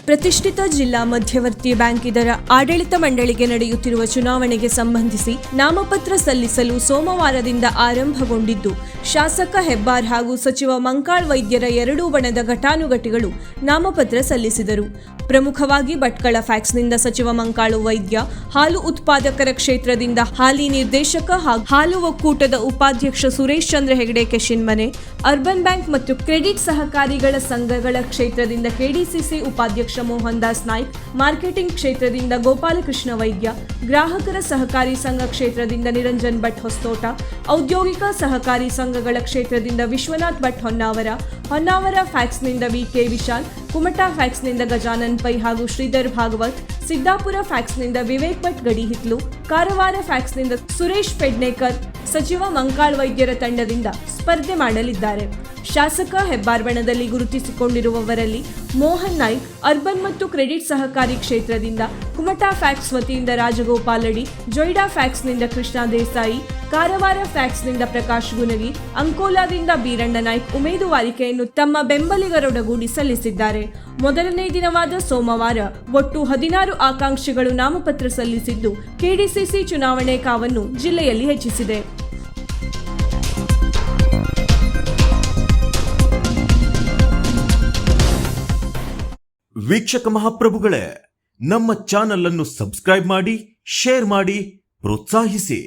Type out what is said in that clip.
ಪ್ರತಿಷ್ಠಿತ ಜಿಲ್ಲಾ ಮಧ್ಯವರ್ತಿ ಬ್ಯಾಂಕ್ ಇದರ ಆಡಳಿತ ಮಂಡಳಿಗೆ ನಡೆಯುತ್ತಿರುವ ಚುನಾವಣೆಗೆ ಸಂಬಂಧಿಸಿ ನಾಮಪತ್ರ ಸಲ್ಲಿಸಲು ಸೋಮವಾರದಿಂದ ಆರಂಭಗೊಂಡಿದ್ದು, ಶಾಸಕ ಹೆಬ್ಬಾರ್ ಹಾಗೂ ಸಚಿವ ಮಂಕಾಳ್ ವೈದ್ಯರ ಎರಡೂ ಬಣದ ಘಟಾನುಘಟಿಗಳು ನಾಮಪತ್ರ ಸಲ್ಲಿಸಿದರು. ಪ್ರಮುಖವಾಗಿ ಭಟ್ಕಳ ಫ್ಯಾಕ್ಸ್ನಿಂದ ಸಚಿವ ಮಂಕಾಳು ವೈದ್ಯ, ಹಾಲು ಉತ್ಪಾದಕರ ಕ್ಷೇತ್ರದಿಂದ ಹಾಲಿ ನಿರ್ದೇಶಕ ಹಾಗೂ ಹಾಲು ಒಕ್ಕೂಟದ ಉಪಾಧ್ಯಕ್ಷ ಸುರೇಶ್ ಚಂದ್ರ ಹೆಗಡೆ ಕೆಶಿನ್ಮನೆ, ಅರ್ಬನ್ ಬ್ಯಾಂಕ್ ಮತ್ತು ಕ್ರೆಡಿಟ್ ಸಹಕಾರಿಗಳ ಸಂಘಗಳ ಕ್ಷೇತ್ರದಿಂದ ಕೆಡಿಸಿಸಿ ಉಪಾಧ್ಯಕ್ಷ ಮೋಹನ್ ದಾಸ್ ನಾಯ್ಕ್, ಮಾರ್ಕೆಟಿಂಗ್ ಕ್ಷೇತ್ರದಿಂದ ಗೋಪಾಲಕೃಷ್ಣ ವೈದ್ಯ, ಗ್ರಾಹಕರ ಸಹಕಾರಿ ಸಂಘ ಕ್ಷೇತ್ರದಿಂದ ನಿರಂಜನ್ ಭಟ್ ಹೊಸತೋಟ, ಔದ್ಯೋಗಿಕ ಸಹಕಾರಿ ಸಂಘಗಳ ಕ್ಷೇತ್ರದಿಂದ ವಿಶ್ವನಾಥ್ ಭಟ್ ಹೊನ್ನಾವರ, ಹೊನ್ನಾವರ ಫ್ಯಾಕ್ಸ್ನಿಂದ ವಿಕೆ ವಿಶಾಲ್, ಕುಮಟಾ ಫ್ಯಾಕ್ಸ್ನಿಂದ ಗಜಾನನ್ ಪೈ ಹಾಗೂ ಶ್ರೀಧರ್ ಭಾಗವತ್, ಸಿದ್ದಾಪುರ ಫ್ಯಾಕ್ಸ್ನಿಂದ ವಿವೇಕ್ ಭಟ್ ಗಡಿಹಿತ್ಲು, ಕಾರವಾರ ಫ್ಯಾಕ್ಸ್ನಿಂದ ಸುರೇಶ್ ಪೆಡ್ನೇಕರ್ ಸಚಿವ ಮಂಕಾಳ್ ವೈದ್ಯರ ತಂಡದಿಂದ ಸ್ಪರ್ಧೆ ಮಾಡಲಿದ್ದಾರೆ. ಶಾಸಕ ಹೆಬ್ಬಾರ್ ಬಣದಲ್ಲಿ ಗುರುತಿಸಿಕೊಂಡಿರುವವರಲ್ಲಿ ಮೋಹನ್ ನಾಯ್ಕ್, ಅರ್ಬನ್ ಮತ್ತು ಕ್ರೆಡಿಟ್ ಸಹಕಾರಿ ಕ್ಷೇತ್ರದಿಂದ, ಕುಮಟಾ ಫ್ಯಾಕ್ಸ್ ವತಿಯಿಂದ ರಾಜಗೋಪಾಲಡಿ, ಜೊಯ್ಡಾ ಫ್ಯಾಕ್ಸ್ನಿಂದ ಕೃಷ್ಣ ದೇಸಾಯಿ, ಕಾರವಾರ ಫ್ಯಾಕ್ಸ್ನಿಂದ ಪ್ರಕಾಶ್ ಗುನಗಿ, ಅಂಕೋಲಾದಿಂದ ಬೀರಣ್ಣ ನಾಯ್ಕ್ ಉಮೇದುವಾರಿಕೆಯನ್ನು ತಮ್ಮ ಬೆಂಬಲಿಗರೊಡಗೂಡಿ ಸಲ್ಲಿಸಿದ್ದಾರೆ. ಮೊದಲನೇ ದಿನವಾದ ಸೋಮವಾರ ಒಟ್ಟು 16 ಆಕಾಂಕ್ಷಿಗಳು ನಾಮಪತ್ರ ಸಲ್ಲಿಸಿದ್ದು, ಕೆಡಿಸಿಸಿ ಚುನಾವಣೆ ಕಾವನ್ನು ಜಿಲ್ಲೆಯಲ್ಲಿ ಹೆಚ್ಚಿಸಿದೆ. ವೀಕ್ಷಕ ಮಹಾಪ್ರಭುಗಳೇ, ನಮ್ಮ ಚಾನಲ್ ಅನ್ನು ಸಬ್ಸ್ಕ್ರೈಬ್ ಮಾಡಿ, ಶೇರ್ ಮಾಡಿ, ಪ್ರೋತ್ಸಾಹಿಸಿ.